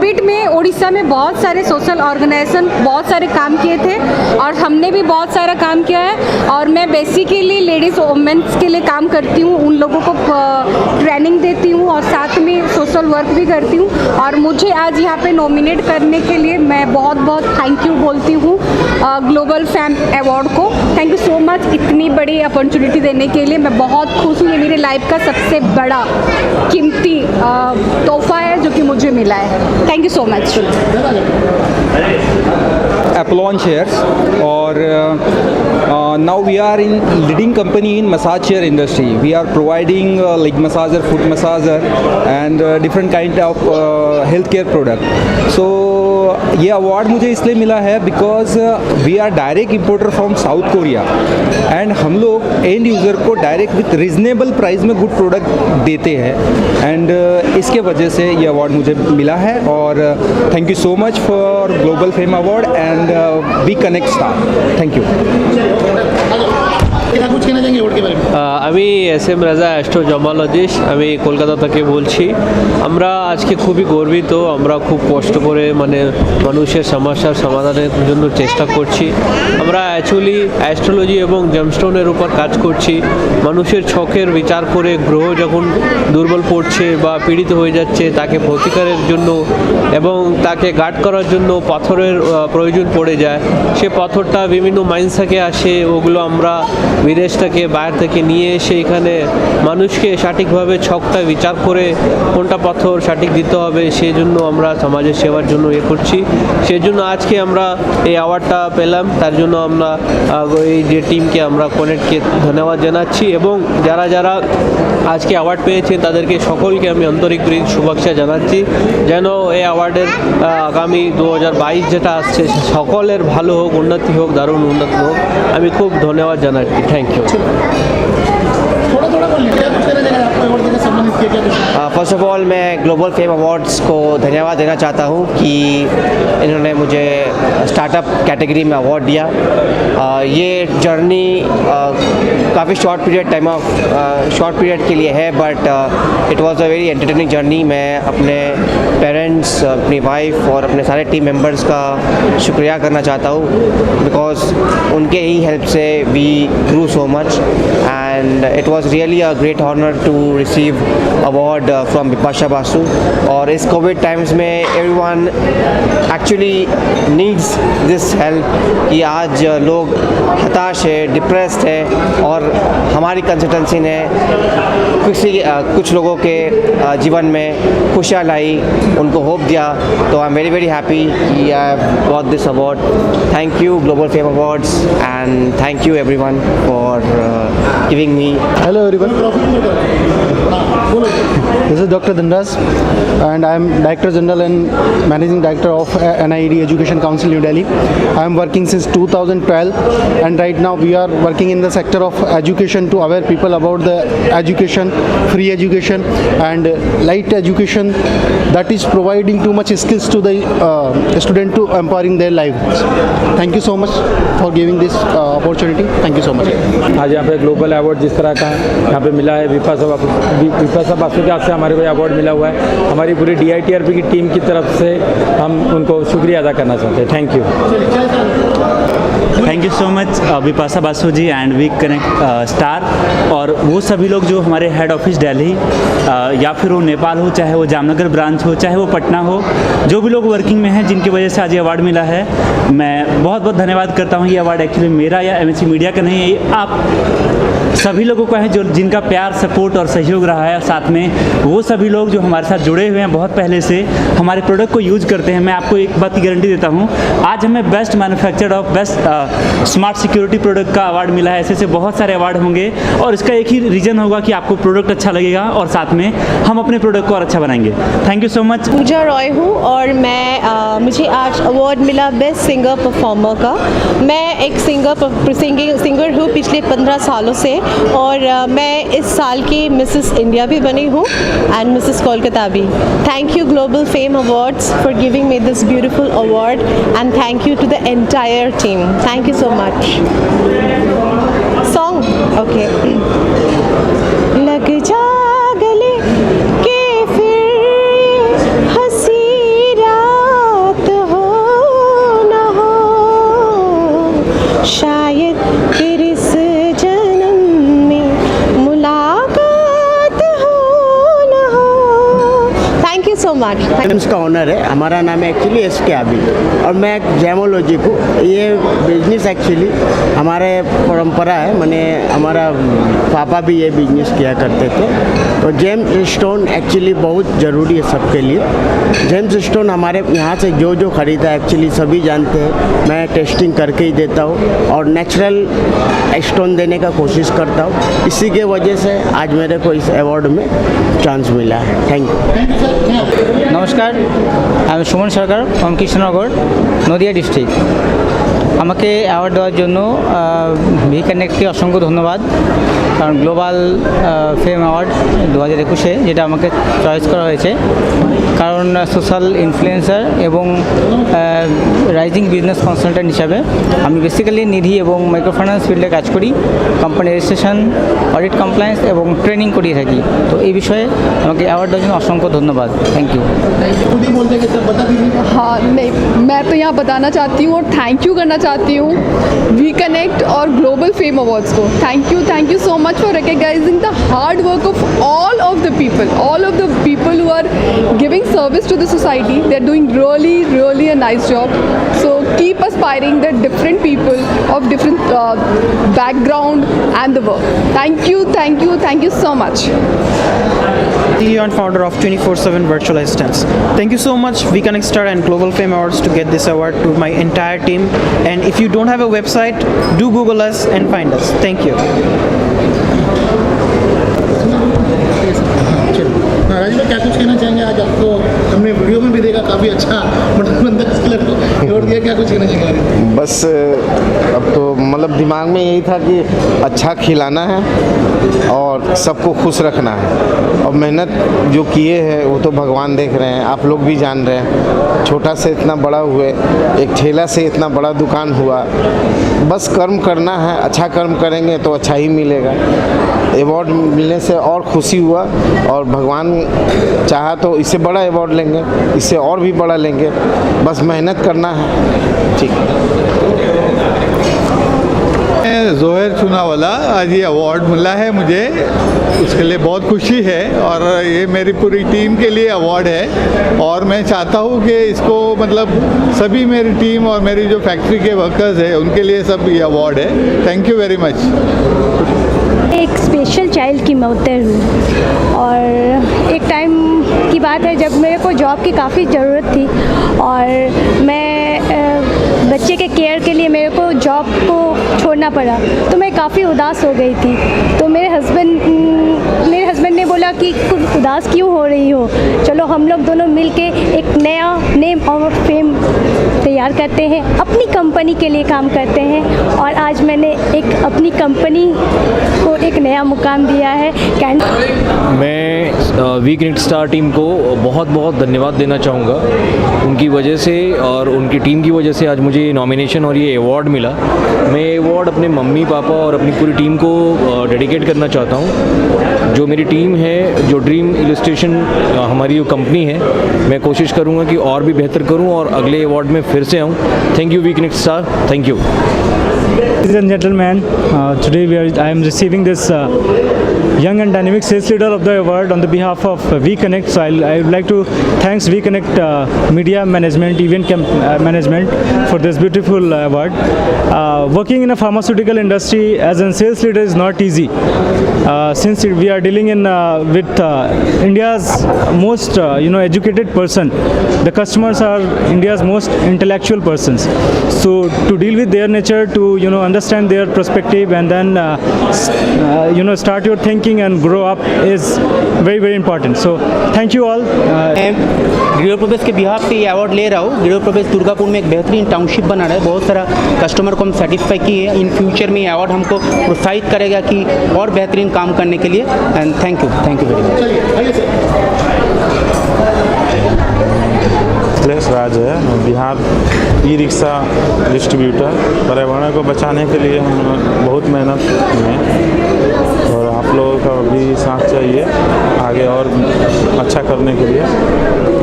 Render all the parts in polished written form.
Covid में उड़ीसा में बहुत सारे सोशल ऑर्गेनाइजेशन बहुत सारे काम किए थे और हमने भी बहुत सारा काम किया है। और मैं बेसिकली लेडीज़ वुमेन्स के लिए काम करती हूँ, उन लोगों को ट्रेनिंग देती हूँ और साथ में सोशल वर्क भी करती हूँ। और मुझे आज यहाँ पे नॉमिनेट करने के लिए मैं बहुत बहुत थैंक यू बोलती हूँ ग्लोबल फैम अवार्ड को। थैंक यू सो मच इतनी बड़ी अपॉर्चुनिटी देने के लिए। मैं बहुत खुश हूँ, ये मेरी लाइफ का सबसे बड़ा कीमती तोहफा है जो कि मुझे मिला है। Thank you so much. Apollon chairs or now we are in leading company in massage chair industry. We are providing leg massager, foot massager and different kind of healthcare product. So ये award मुझे इसलिए मिला है because we are direct importer from South Korea and हम लोग end user को direct with reasonable price में good product देते हैं एंड इसके वजह से ये अवार्ड मुझे मिला है। और thank you so much for Global Fame Award and We Connect Star. Thank you. कुछ कहना चाहेंगे अवार्ड के बारे में? আমি এস এম রাজা অ্যাস্ট্রোজমালজিস্ট, আমি কলকাতা থেকে বলছি। আমরা আজকে খুবই গর্বিত, আমরা খুব কষ্ট করে মানে মানুষের সমস্যার সমাধানের জন্য চেষ্টা করছি। আমরা অ্যাকচুয়ালি অ্যাস্ট্রোলজি এবং জেমস্টোনের উপর কাজ করছি। মানুষের ছকের বিচার করে গ্রহ যখন দুর্বল পড়ছে বা পীড়িত হয়ে যাচ্ছে তাকে প্রতিকারের জন্য এবং তাকে গার্ড করার জন্য পাথরের প্রয়োজন পড়ে যায়। সে পাথরটা বিভিন্ন মাইন্স থেকে আসে, ওগুলো আমরা বিদেশ থেকে বাইরে থেকে নিয়ে এসে এখানে মানুষকে সঠিকভাবে ছকটা বিচার করে কোনটা পাথর সঠিক দিতে হবে সেই জন্য আমরা সমাজের সেবার জন্য করছি। সেই জন্য আজকে আমরা এই অ্যাওয়ার্ডটা পেলাম, তার জন্য আমরা এই যে টিমকে আমরা কোনেটকে ধন্যবাদ জানাচ্ছি এবং যারা যারা আজকে অ্যাওয়ার্ড পেয়েছে তাদেরকে সকলকে আমি আন্তরিক শুভেচ্ছা জানাচ্ছি। যেন এই অ্যাওয়ার্ডের আগামী 2022 যেটা আসছে সকলের ভালো হোক, উন্নতি হোক, দারুণ উন্নতি হোক। আমি খুব ধন্যবাদ জানাচ্ছি। Thank you. First of all मैं ग्लोबल फेम अवार्ड्स को धन्यवाद देना चाहता हूँ कि इन्होंने मुझे स्टार्टअप कैटेगरी में अवार्ड दिया। ये जर्नी काफ़ी शॉर्ट पीरियड के लिए है but it was a very entertaining journey. मैं अपने पेरेंट्स, अपनी वाइफ और अपने सारे टीम मेंबर्स का शुक्रिया करना चाहता हूँ बिकॉज उनके ही हेल्प से we grew so much and it was really a great honour to receive award from Bipasha Basu. और इस कोविड टाइम्स में everyone actually needs this help कि आज लोग हताश है, डिप्रेस्ड है और हमारी कंसल्टेंसी ने कुछ लोगों के जीवन में खुशियाँ लाई, उनको होप दिया। तो I am very very happy कि I have got this award. Thank you global fame awards and thank you everyone for giving me. Hello everyone, this is Dr. Dhanraj and I am Director General and Managing Director of NIED Education Council New Delhi. I am working since 2012 and right now we are working in the sector of education to aware people about the education, free education and light education that is providing too much skills to the student to empowering their lives. Thank you so much for giving this opportunity. Thank you so much. आज यहाँ पे global award जिस तरह का यहाँ पे मिला है विपाशा बासु के हाथ से हमारे को अवार्ड मिला हुआ है। हमारी पूरी DITRP की टीम की तरफ से हम उनको शुक्रिया अदा करना चाहते हैं। Thank you. Thank you so much Bipasha Basu ji and We Connect Star और वो सभी लोग जो हमारे हेड ऑफिस दिल्ली या फिर वो नेपाल हो, चाहे वो जामनगर ब्रांच हो, चाहे वो पटना हो, जो भी लोग वर्किंग में हैं जिनकी वजह से आज ये अवार्ड मिला है, मैं बहुत बहुत धन्यवाद करता हूँ। ये अवार्ड एक्चुअली मेरा या MSC मीडिया का नहीं है, ये आप सभी लोगों को है जो जिनका प्यार, सपोर्ट और सहयोग रहा है। साथ में वो सभी लोग जो हमारे साथ जुड़े हुए हैं बहुत पहले से, हमारे प्रोडक्ट को यूज़ करते हैं। मैं आपको एक बात की गारंटी देता हूँ, आज हमें best manufactured of best smart security product का अवार्ड मिला है। ऐसे बहुत सारे अवार्ड होंगे और इसका एक ही रीज़न होगा कि आपको प्रोडक्ट अच्छा लगेगा और साथ में हम अपने प्रोडक्ट को और अच्छा बनाएंगे। Thank you so much. Pooja Roy हूँ और मैं मुझे आज अवार्ड मिला बेस्ट सिंगर परफॉर्मर का। मैं एक सिंगर हूँ पिछले 15 सालों से और मैं इस साल की मिसेस इंडिया भी बनी हूँ एंड मिसेस कोलकाता भी। Thank you global fame Awards for giving me this beautiful award and thank you to the entire team. Thank you so much. Song okay. लग जा गले के फिर हंसी रात सो मच। जेम्स का ओनर है, हमारा नाम है एक्चुअली SK आबिद और मैं एक जेमोलॉजी को, ये बिजनेस एक्चुअली हमारे परंपरा है, मैंने हमारा पापा भी ये बिजनेस किया करते थे। तो जेम्स स्टोन एक्चुअली बहुत ज़रूरी है सबके लिए। जेम्स स्टोन हमारे यहाँ से जो ख़रीदा है एक्चुअली सभी जानते हैं, मैं टेस्टिंग करके ही देता हूँ और नेचुरल स्टोन देने का कोशिश करता हूँ। इसी के वजह से आज मेरे को इस अवार्ड में चांस मिला है। Thank you. নমস্কার, আমি সুমন সরকার ফ্রম কৃষ্ণনগর, নদিয়া ডিস্ট্রিক্ট। আমাকে অ্যাওয়ার্ড দেওয়ার জন্য ভি কানেক্টকে অসংখ্য ধন্যবাদ, কারণ গ্লোবাল ফেম অ্যাওয়ার্ড 2021-এ যেটা আমাকে চয়েস করা হয়েছে, কারণ সোশ্যাল ইনফ্লুয়েন্সার এবং রাইজিং বিজনেস কনসালট্যান্ট হিসাবে আমি বেসিক্যালি নিধি এবং মাইক্রোফাইন্যান্স ফিল্ডে কাজ করি, কোম্পানি রেজিস্ট্রেশন, অডিট কমপ্লায়েন্স এবং ট্রেনিং করিয়ে থাকি। তো এই বিষয়ে আমাকে অ্যাওয়ার্ড দেওয়ার জন্য অসংখ্য ধন্যবাদ। Thank you. हाँ नहीं, मैं तो यहाँ बताना चाहती हूँ और थैंक यू करना चाहती हूँ वी कनेक्ट और ग्लोबल फेम अवार्ड्स को। Thank you so much for recognising the hard work of all of the people who are giving service to the society. They are doing really a nice job. So keep aspiring the different people of different background and the work. Thank you so much. CEO and founder of 24/7 Virtual Assistants. Thank you so much VConnect Star and Global Fame Awards to get this award to my entire team. And if you don't have a website, do Google us and find us. Thank you. Rajiv भाई क्या कुछ कहना चाहेंगे? आज आपको हमने video में भी देखा, काफ़ी अच्छा अवार्ड दिया, क्या कुछ कहना चाहेंगे? बस अब तो मतलब दिमाग में यही था कि अच्छा खिलाना है और सबको खुश रखना है, और मेहनत जो किए हैं वो तो भगवान देख रहे हैं, आप लोग भी जान रहे हैं। छोटा से इतना बड़ा हुए, एक ठेला से इतना बड़ा दुकान हुआ। बस कर्म करना है, अच्छा कर्म करेंगे तो अच्छा ही मिलेगा। अवार्ड मिलने से और खुशी हुआ, और भगवान चाहा तो इससे बड़ा अवार्ड लेंगे, इससे और भी बड़ा लेंगे, बस मेहनत करना है। ठीक है। जोहर चुनावाला, आज ये अवार्ड मिला है मुझे, उसके लिए बहुत खुशी है, और ये मेरी पूरी टीम के लिए अवार्ड है। और मैं चाहता हूँ कि इसको मतलब सभी मेरी टीम और मेरी जो फैक्ट्री के वर्कर्स हैं उनके लिए सब ये अवार्ड है। Thank you very much. एक स्पेशल चाइल्ड की मदर हूँ, और एक टाइम की बात है जब मेरे को जॉब की काफ़ी ज़रूरत थी, और मैं बच्चे के केयर के लिए मेरे को जॉब को छोड़ना पड़ा, तो मैं काफ़ी उदास हो गई थी। तो मेरे हस्बैंड ने बोला कि उदास क्यों हो रही हो, चलो हम लोग दोनों मिलके एक नया नेम और फेम तैयार करते हैं, अपनी कंपनी के लिए काम करते हैं। और आज मैंने एक अपनी कंपनी को एक नया मुकाम दिया है। मैं VConnect स्टार टीम को बहुत बहुत धन्यवाद देना चाहूँगा। उनकी वजह से और उनकी टीम की वजह से आज मुझे नॉमिनेशन और ये अवार्ड मिला। मैं ये अवार्ड अपने मम्मी पापा और अपनी पूरी टीम को डेडिकेट करना चाहता हूँ। जो मेरी टीम है, जो ड्रीम इलस्ट्रेशन हमारी जो कंपनी है, मैं कोशिश करूँगा कि और भी बेहतर करूँ और अगले अवार्ड में फिर से आऊँ। Thank you VConnect star, thank you. Ladies and gentlemen, today I am receiving this Young and Dynamic Sales Leader of the Award on the behalf of VConnect. So I would like to thank VConnect Media Management, Event Management for this beautiful award. Working in a pharmaceutical industry as a sales leader is not easy, since we are dealing with India's most educated person. The customers are India's most intellectual persons. So to deal with their nature, to understand their perspective, and then start your thinking and grow up is very very important. So thank you all. मैं गिरिडो prowess के behalf से ये award ले रहा हूँ। गिरिडो prowess Durgapur में एक बेहतरीन टाउनशिप बना रहा है, बहुत सारा कस्टमर को हम सेटिस्फाई किए हैं। इन फ्यूचर में ये अवार्ड हमको प्रोत्साहित करेगा कि और बेहतरीन काम करने के लिए। And thank you very much. Akhilesh Raj है, बिहार ई-रिक्शा डिस्ट्रीब्यूटर। पर्यावरण को बचाने के लिए हम बहुत मेहनत किए, और आप लोगों का भी साथ चाहिए आगे और अच्छा करने के लिए।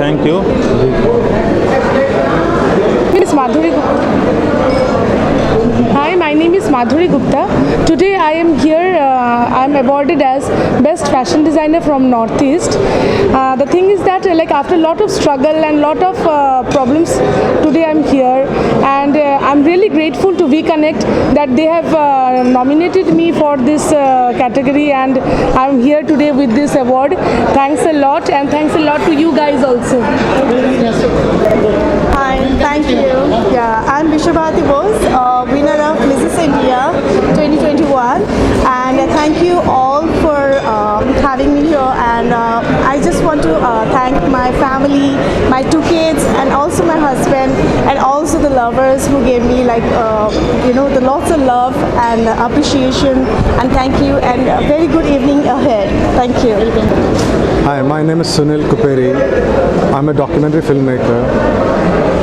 Thank you. Madhuri, hi Hi, my name is Madhuri Gupta. Today I am here, I am awarded as Best Fashion Designer from Northeast. The thing is that like after a lot of struggle and lot of problems, today I am here, and I am really grateful to VConnect that they have nominated me for this category, and I am here today with this award. Thanks a lot, and thanks a lot to you guys also. Hi, thank you. Yeah, I'm Vishwabhati Bose, winner of Mrs. India 2021, and thank you all for having me here. And I just want to thank my family, my 2 kids, and also my husband, and also the lovers who gave me like the lots of love and appreciation. And thank you, and a very good evening ahead. Thank you. Hi, my name is Sunil Kuperi. I'm a documentary filmmaker.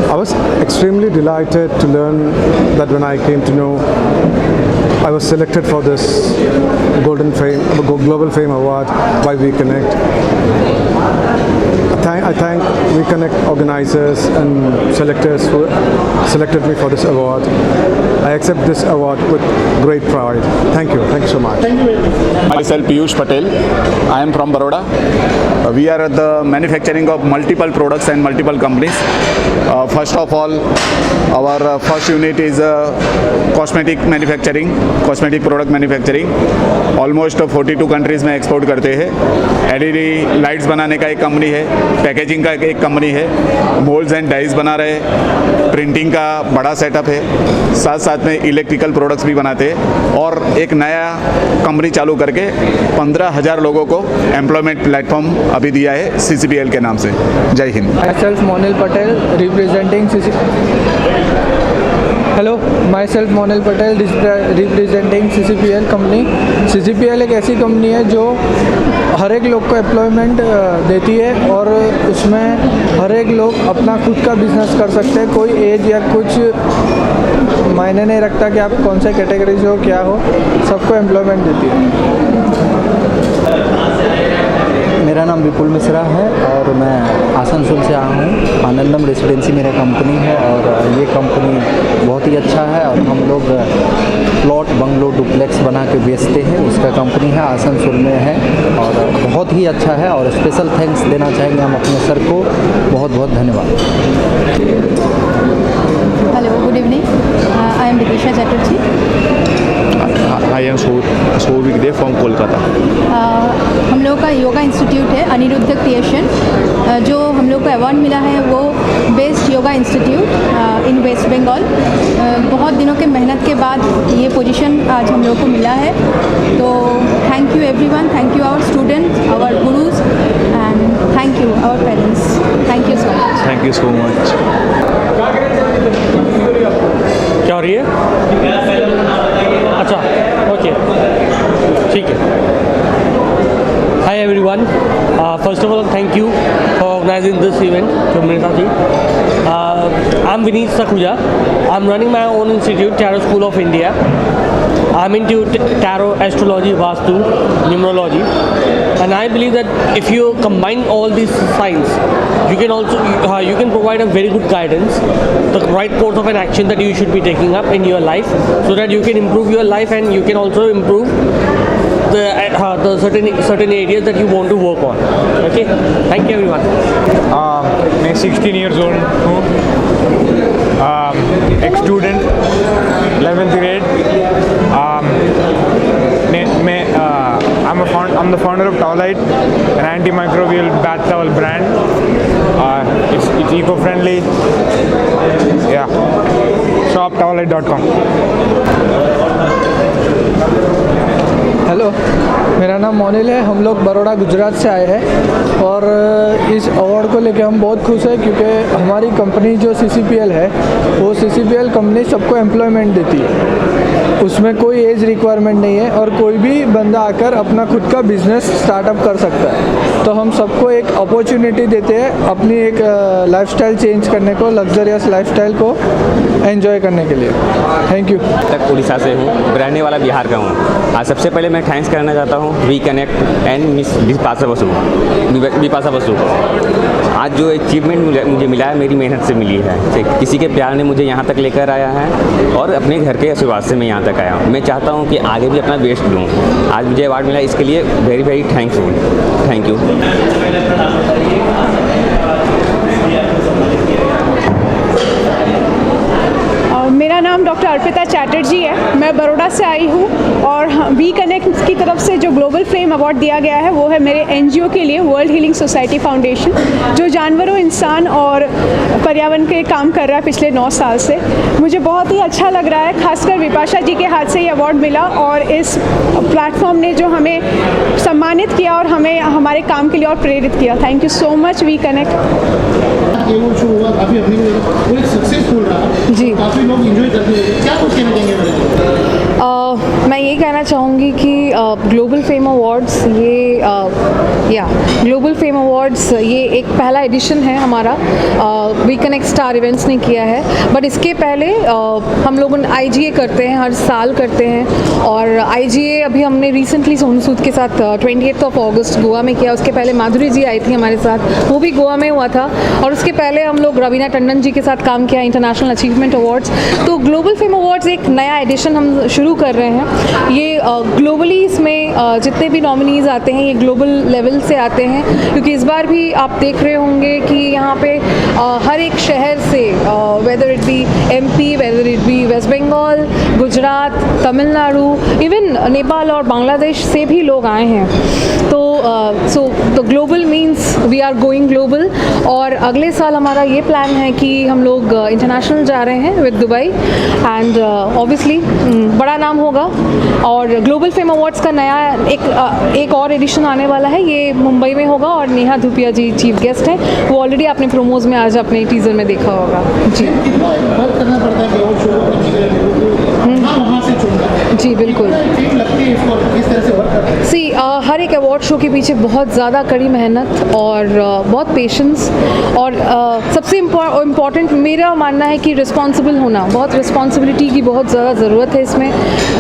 I was extremely delighted to learn that when I came to know I was selected for this Global Fame Award by VConnect. I thank VConnect organizers and selectors who selected me for this award. I accept this award with great pride. Thank you so much. Myself Piyush Patel. I am from Baroda. We are at the manufacturing of multiple products and multiple companies. First of all, our first unit is cosmetic manufacturing, cosmetic product manufacturing. Almost 42 countries में export करते हैं. LED lights बनाने का एक company है, packaging का एक company है, मोल्ड्स एंड डाइज बना रहे हैं, प्रिंटिंग का बड़ा सेटअप है, साथ साथ में इलेक्ट्रिकल प्रोडक्ट्स भी बनाते हैं, और एक नया कंपनी चालू करके 15,000 लोगों को एम्प्लॉयमेंट प्लेटफॉर्म अभी दिया है CCPL के नाम से. जय Hind. Myself Monil Patel representing CCPL company. CCPL एक ऐसी कंपनी है जो हर एक लोग को एम्प्लॉयमेंट देती है, और उसमें हर एक लोग अपना खुद का बिजनेस कर सकते हैं. कोई एज या कुछ मायने नहीं रखता कि आप कौन से कैटेगरी से हो, क्या हो, सबको एम्प्लॉयमेंट देती है. मेरा नाम विपुल मिश्रा है और मैं आसनसोल से आया हूँ. आनंदम रेसिडेंसी मेरा कंपनी है, और ये कंपनी बहुत ही अच्छा है, और हम लोग प्लॉट बंगलो डुप्लेक्स बना के बेचते हैं. उसका कंपनी है, आसनसोल में है, और बहुत ही अच्छा है. और स्पेशल थैंक्स देना चाहेंगे हम अपने सर को. बहुत बहुत धन्यवाद. Hello, good evening. I am Vidisha Chatterjee. I am Souvik Dev from Kolkata. हम लोग का योगा इंस्टीट्यूट है अनिरुद्ध क्रिएशन. जो हम लोग को अवार्ड मिला है वो best yoga institute in West Bengal. बहुत दिनों के मेहनत के बाद ये पोजीशन आज हम लोग को मिला है. तो thank you everyone, thank you our students, our gurus, and thank you our parents. Thank you so much. Thank you so much. क्या हो रही है? अच्छा, ओके, ठीक है. Hi everyone. First of all, thank you for organizing this event. I'm Vineet Sakhuja. I'm running my own institute, Tarot School of India. I'm into tarot, astrology, vastu, numerology, and I believe that if you combine all these science, you can also you can provide a very good guidance, the right course of an action that you should be taking up in your life, so that you can improve your life, and you can also improve the certain areas that you want to work on. Okay, thank you everyone. मैं 16 years old हूँ. एक student 11th grade. I'm the founder of Towelite, an antimicrobial bath towel brand. It's eco-friendly. Yeah. Shop towelite.com. Hello, मेरा नाम मोनिल है. हम लोग बड़ौदा गुजरात से आए हैं, और इस अवार्ड को लेके हम बहुत खुश हैं, क्योंकि हमारी कंपनी जो CCPL है, वो CCPL कंपनी सबको एम्प्लॉयमेंट देती है. उसमें कोई एज रिक्वायरमेंट नहीं है, और कोई भी बंदा आकर अपना खुद का बिजनेस स्टार्टअप कर सकता है. तो हम सबको एक अपॉर्चुनिटी देते हैं अपनी एक लाइफस्टाइल चेंज करने को, लग्जरियस लाइफस्टाइल को एंजॉय करने के लिए. Thank you. तक उड़ीसा से हूँ, रहने वाला बिहार का हूँ. सबसे पहले मैं थैंक्स करना चाहता हूँ We Connect and Miss Bipasha Basu. आज जो अचीवमेंट मुझे मिला है मेरी मेहनत से मिली है, किसी के प्यार ने मुझे यहाँ तक लेकर आया है और अपने घर के आशीर्वाद से मैं यहाँ तक आया हूँ। मैं चाहता हूँ कि आगे भी अपना बेस्ट दूँ। आज मुझे अवार्ड मिला, इसके लिए very very thankful. Thank you. मेरा नाम डॉक्टर अर्पिता चैटर्जी है, मैं बड़ौदा से आई हूँ और वी कनेक्ट की तरफ से जो ग्लोबल फेम अवार्ड दिया गया है वो है मेरे एनजीओ के लिए, वर्ल्ड हीलिंग सोसाइटी फाउंडेशन, जो जानवरों, इंसान और पर्यावरण के काम कर रहा है पिछले 9 साल से। मुझे बहुत ही अच्छा लग रहा है, खासकर विपाशा जी के हाथ से ये अवार्ड मिला और इस प्लेटफॉर्म ने जो हमें सम्मानित किया और हमें हमारे काम के लिए और प्रेरित किया। Thank you so much We Connect. काफ़ी अपनी वो एक सक्सेसफुल रहा जी, काफ़ी लोग एंजॉय करते हैं, क्या कुछ कहना चाहेंगे? मैं ये कहना चाहूँगी कि global fame awards global fame awards ये एक पहला एडिशन है हमारा, वी कनेक्ट स्टार इवेंट्स ने किया है। बट इसके पहले हम लोग IGA करते हैं, हर साल करते हैं और IGA अभी हमने रिसेंटली सोनू सूद के साथ 28 अगस्त गोवा में किया। उसके पहले माधुरी जी आई थी हमारे साथ, वो भी गोवा में हुआ था। और उसके पहले हम लोग रवीना टंडन जी के साथ काम किया, इंटरनेशनल अचीवमेंट अवार्ड्स। तो ग्लोबल फेम अवार्ड्स एक नया एडिशन हम शुरू कर रहे हैं। ये ग्लोबली इसमें जितने भी नॉमिनीज़ आते हैं ये ग्लोबल लेवल से आते हैं, क्योंकि इस बार भी आप देख रहे होंगे कि यहाँ पे हर एक शहर से, whether it be MP, whether it be West Bengal, Gujarat, Tamil Nadu, even Nepal और बांग्लादेश से भी लोग आए हैं। तो so the global means we are going global. और अगले साल हमारा ये प्लान है कि हम लोग इंटरनेशनल जा रहे हैं विद दुबई एंड ऑब्वियसली बड़ा नाम होगा। और ग्लोबल फेम अवार्ड्स का नया एक और एडिशन आने वाला है, ये मुंबई में होगा और नेहा धूपिया जी चीफ गेस्ट हैं। वो ऑलरेडी आपने प्रोमोज में आज अपने टीजर में देखा होगा जी। करना पड़ता है कि और शो वहाँ से चुनना। जी बिल्कुल। लगती है इसको किस तरह से वर्क करते हैं? सी हर एक अवार्ड शो के पीछे बहुत ज़्यादा कड़ी मेहनत और बहुत पेशेंस और सबसे इम्पॉर्टेंट मेरा मानना है कि रिस्पॉन्सिबल होना, बहुत रिस्पॉन्सिबिलिटी की बहुत ज़्यादा ज़रूरत है इसमें।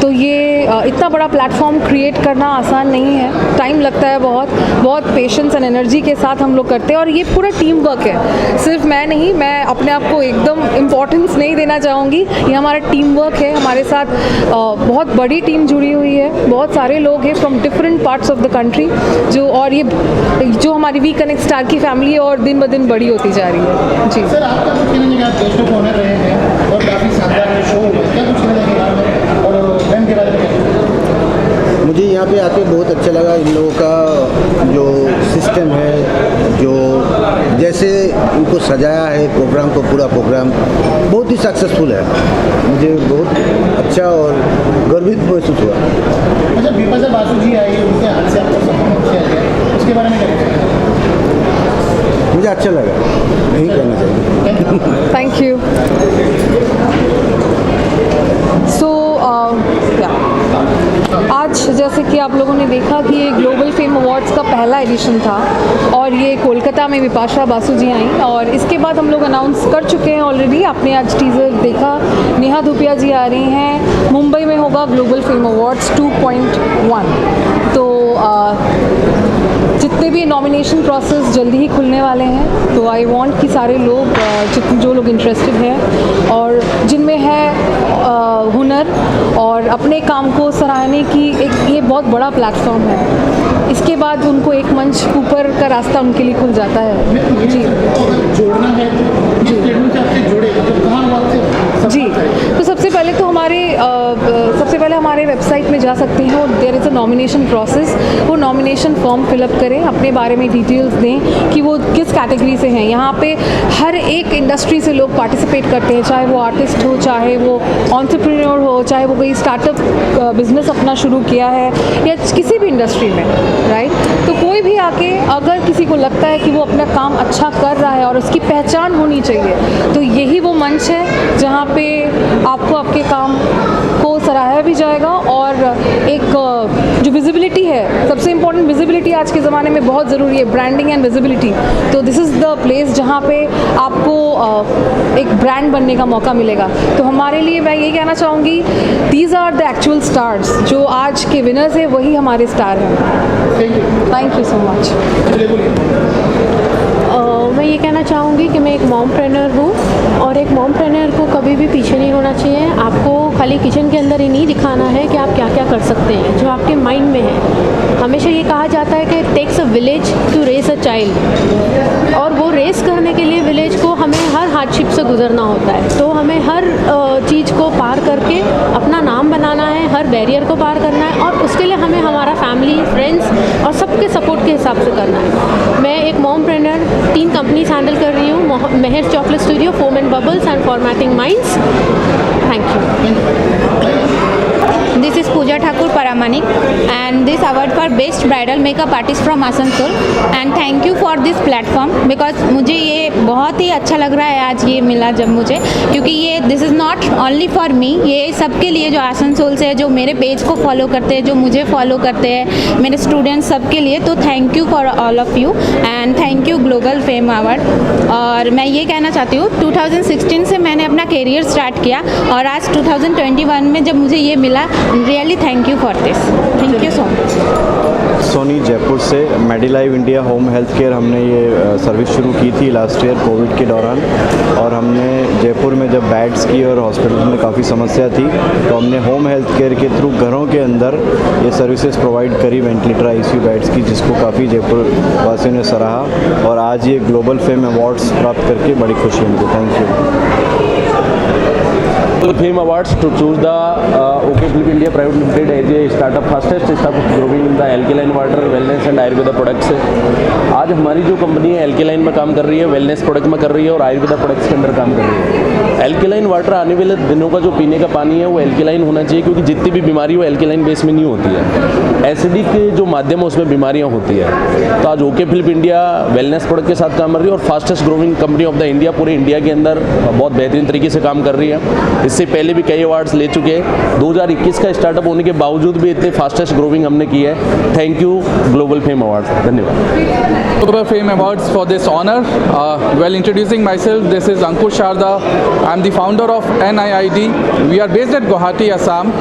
तो ये इतना बड़ा प्लेटफॉर्म क्रिएट करना आसान नहीं है, टाइम लगता है बहुत पेशेंस एंड एनर्जी के साथ हम लोग करते हैं। और ये पूरा टीम वर्क है, सिर्फ मैं नहीं, मैं अपने आप को एकदम इम्पोर्टेंस नहीं देना चाहूँगी, ये हमारा टीम वर्क है। हमारे साथ बहुत बड़ी टीम जुड़ी हुई है, बहुत सारे लोग हैं from different parts of the country और ये जो हमारी वी कनेक्ट स्टार की फैमिली है और दिन ब दिन बड़ी होती जा रही है जी। सर आपका कुछ कहना चाहिए, आप गेस्ट ऑफ ऑनर रहे हैं और काफ़ी शानदार शो हुआ, क्या कुछ कहना चाहिए और फिल्म के बारे में? मुझे यहाँ पे आके बहुत अच्छा लगा। इन लोगों का जो सिस्टम है, जो जैसे उनको सजाया है प्रोग्राम को, पूरा प्रोग्राम बहुत ही सक्सेसफुल है। मुझे बहुत अच्छा और गर्वित महसूस हुआ। अच्छा, विपाशा बासु जी आई, उनके हाथ से आपको सम्मानित किया गया, उसके बारे में क्या कहना चाहिए? मुझे अच्छा लगा, यही कहना चाहिए। Thank you. सो आज जैसे कि आप लोगों ने देखा कि ये ग्लोबल फेम अवार्ड्स का पहला एडिशन था और ये कोलकाता में विपाशा बासु जी आई और इसके बाद हम लोग अनाउंस कर चुके हैं ऑलरेडी, आपने आज टीज़र देखा, नेहा धूपिया जी आ रही हैं। मुंबई में होगा ग्लोबल फेम अवार्ड्स 2.1। तो जितने भी नॉमिनेशन प्रोसेस जल्दी ही खुलने वाले हैं, तो आई वांट कि सारे लोग जो लोग इंटरेस्टेड हैं और जिनमें है हुनर और अपने काम को सराहने की एक ये बहुत बड़ा प्लेटफॉर्म है, इसके बाद उनको एक मंच ऊपर का रास्ता उनके लिए खुल जाता है जी। जोड़ना है जी, तो सबसे पहले तो हमारे वेबसाइट में जा सकते हैं और there is a nomination process. वो नॉमिनेशन फॉर्म फिलअप करें, अपने बारे में डिटेल्स दें कि वो किस कैटेगरी से हैं। यहाँ पे हर एक इंडस्ट्री से लोग पार्टिसिपेट करते हैं, चाहे वो आर्टिस्ट हो, चाहे वो एंटरप्रेन्योर हो, चाहे वो कोई स्टार्टअप बिजनेस अपना शुरू किया है या किसी भी इंडस्ट्री में, राइट। तो कोई भी आके अगर किसी को लगता है कि वो अपना काम अच्छा कर रहा है और उसकी पहचान होनी चाहिए, तो यही वो मंच है जहाँ पे आपको आपके काम को सराहा भी जाएगा और एक जो विजिबिलिटी है, सबसे इम्पोर्टेंट विजिबिलिटी आज के ज़माने में बहुत ज़रूरी है, ब्रांडिंग एंड विजिबिलिटी। तो दिस इज़ द प्लेस जहाँ पे आपको एक ब्रांड बनने का मौका मिलेगा। तो हमारे लिए मैं ये कहना चाहूँगी, these are the actual stars, जो आज के विनर्स हैं वही हमारे स्टार हैं। Thank you so much. मैं ये कहना चाहूँगी कि मैं एक मॉमप्रेन्योर हूँ और एक मॉमप्रेन्योर को कभी भी पीछे नहीं होना चाहिए। आपको खाली किचन के अंदर ही नहीं दिखाना है कि आप क्या क्या कर सकते हैं जो आपके माइंड में है। हमेशा ये कहा जाता है कि it takes a village to raise a child, और वो रेस करने के लिए विलेज को हमें हर हार्डशिप से गुजरना होता है। तो हमें हर चीज़ को पार करके अपना नाम बनाना है, हर बैरियर को पार करना है, और उसके लिए हमें हमारा फैमिली, फ्रेंड्स और सबके सपोर्ट के हिसाब से करना है। मैं एक मॉमप्रेन्योर 3 कंपनीज हैंडल कर रही हूँ, Mehar chocolate studio, foam and bubbles and formatting minds. Thank you. This is Pooja Thakur Paramanik and this award for best bridal makeup artist from Asansol, and thank you for this platform because मुझे ये बहुत ही अच्छा लग रहा है आज ये मिला जब मुझे, क्योंकि ये this is not only for me, ये सबके लिए जो आसनसोल से, जो मेरे पेज को फॉलो करते हैं, जो मुझे फॉलो करते हैं, मेरे स्टूडेंट्स सबके लिए। तो thank you for all of you and thank you global Fame award. और मैं ये कहना चाहती हूँ 2016 से मैंने अपना करियर स्टार्ट किया और आज 2021 में जब मुझे ये मिला, really thank you for this. Thank you so much. Soni Jaipur से Medilive India home health care हमने ये सर्विस शुरू की थी लास्ट ईयर कोविड के दौरान, और हमने जयपुर में जब बेड्स की और हॉस्पिटल में काफ़ी समस्या थी तो हमने होम हेल्थ केयर के थ्रू घरों के अंदर ये सर्विसेज प्रोवाइड करी, वेंटिलेटर ICU बेड्स की, जिसको काफ़ी जयपुर वासियों ने सराहा और आज ये ग्लोबल फेम अवार्ड्स प्राप्त करके बड़ी खुशी है मुझे। Thank you. Fame Awards to choose the OK Philip India Private Limited as a startup, fastest startup growing in the alkaline water, wellness and Ayurveda products। आज हमारी जो कंपनी है एल्केलाइन में काम कर रही है, वेलनेस प्रोडक्ट में कर रही है और आयुर्वेदा प्रोडक्ट्स के अंदर काम कर रही है। एल्केलाइन वाटर आने वाले दिनों का जो पीने का पानी है वो एल्केलाइन होना चाहिए, क्योंकि जितनी भी बीमारी वो एल्केलाइन बेस में नहीं होती है, एसिडिक जो माध्यम है उसमें बीमारियाँ होती है। तो आज OK Philip India wellness product के साथ काम कर रही है और fastest growing company of the India, पूरे इंडिया के अंदर बहुत बेहतरीन तरीके से काम कर रही है। इससे पहले भी कई अवार्ड्स ले चुके हैं। 2021 का स्टार्टअप होने के बावजूद भी इतने फास्टेस्ट ग्रोइंग हमने की है। Thank you global fame awards. धन्यवाद। Global Fame Awards for this honor. Well, introducing myself, this is Ankush Sharda. I am the founder of NIID. We are based at Guwahati, Assam,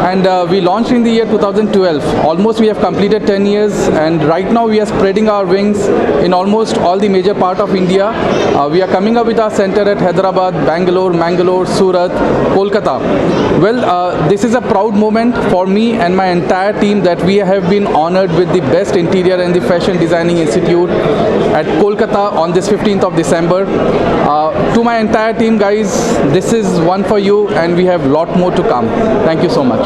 and we launched in the year 2012. Almost we have completed 10 years, and right now we are spreading our wings in almost all the major part of India. We are coming up with our center at Hyderabad, Bangalore, Mangalore, Surat, Kolkata. Well, this is a proud moment for me and my entire team that we have been honored with the best interior and the fashion designing institute at Kolkata on this 15th of December. To my entire team, guys, this is one for you, and we have lot more to come. Thank you so much.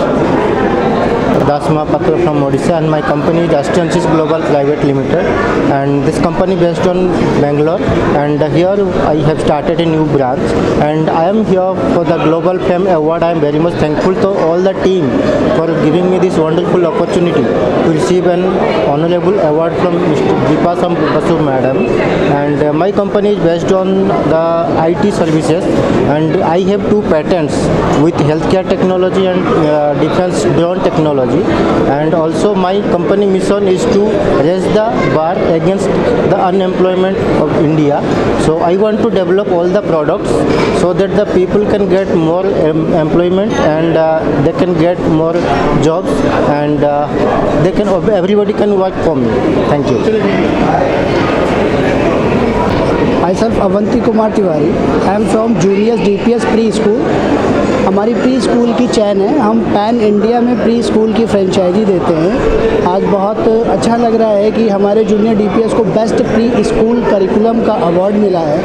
Dasma Patra from Odisha, and my company is Astensis Global Private Limited, and this company based on Bangalore, and here I have started a new branch, and I am here for the Global Fame Award. I am very much thankful to all the team for giving me this wonderful opportunity to receive an honorable award from Mr. Deepasam Basu Madam, and my company is based on the IT services, and I have 2 patents with healthcare technology and defense drone technology. And also my company mission is to raise the bar against the unemployment of India. So I want to develop all the products so that the people can get more employment, and they can get more jobs, and everybody can work for me. Thank you. Myself Avanti Kumar Tiwari. I am from Juniors DPS Preschool. हमारी pre school की चैन है, हम pan India में pre school की franchise देते हैं। आज बहुत अच्छा लग रहा है कि हमारे जूनियर DPS को बेस्ट प्री स्कूल करिकुलम का अवार्ड मिला है।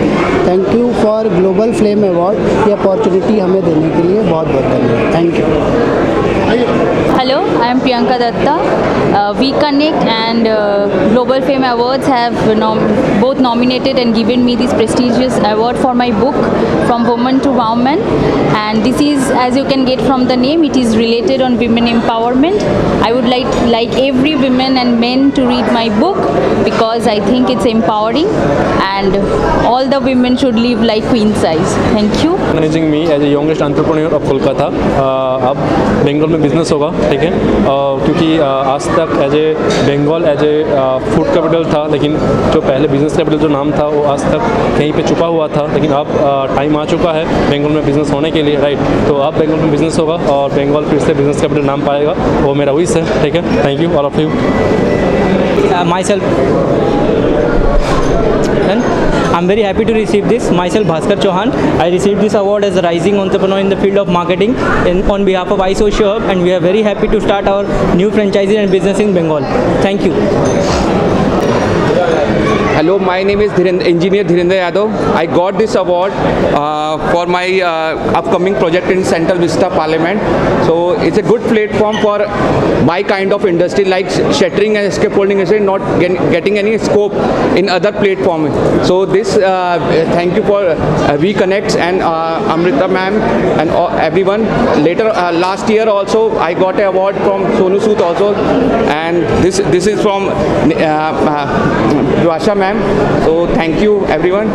Thank you for global flame award, ये अपॉर्चुनिटी हमें देने के लिए बहुत बहुत धन्यवाद। Thank you. Hello, I am Priyanka Datta. We Connect and Global Fame Awards have both nominated and given me this prestigious award for my book From Woman to Woman, and this is, as you can get from the name, it is related on women empowerment. I would like every woman and men to read my book because I think it's empowering and all the women should live like queen size. Thank you. Managing me as a youngest entrepreneur of Kolkata. अब बेंगलोर में business business होगा, ठीक है, क्योंकि आज तक as a Bengal as a food capital था, लेकिन जो पहले बिजनेस कैपिटल जो नाम था वो आज तक कहीं पे छुपा हुआ था, लेकिन अब टाइम आ चुका है बंगाल में बिज़नेस होने के लिए, राइट। तो अब बंगाल में बिज़नेस होगा और बंगाल फिर से बिजनेस कैपिटल नाम पाएगा, वो मेरा विश है, ठीक है। Thank you all of you. Myself, and I'm very happy to receive this. Myself, Bhaskar Chauhan. I received this award as a rising entrepreneur in the field of marketing on behalf of iSocial Hub, and we are very happy to start our new franchise and business in Bengal. Thank you. Hello, my name is Engineer Dhirendra Yadav. I got this award for my upcoming project in Central Vista Parliament. So it's a good platform for my kind of industry like shuttering and escape holding industry not getting any scope in other platform. So this thank you for WeConnect and Amrita ma'am and everyone. Later last year also I got an award from Sonu Sood also, and this is from Dwasha ma'am. So thank you everyone.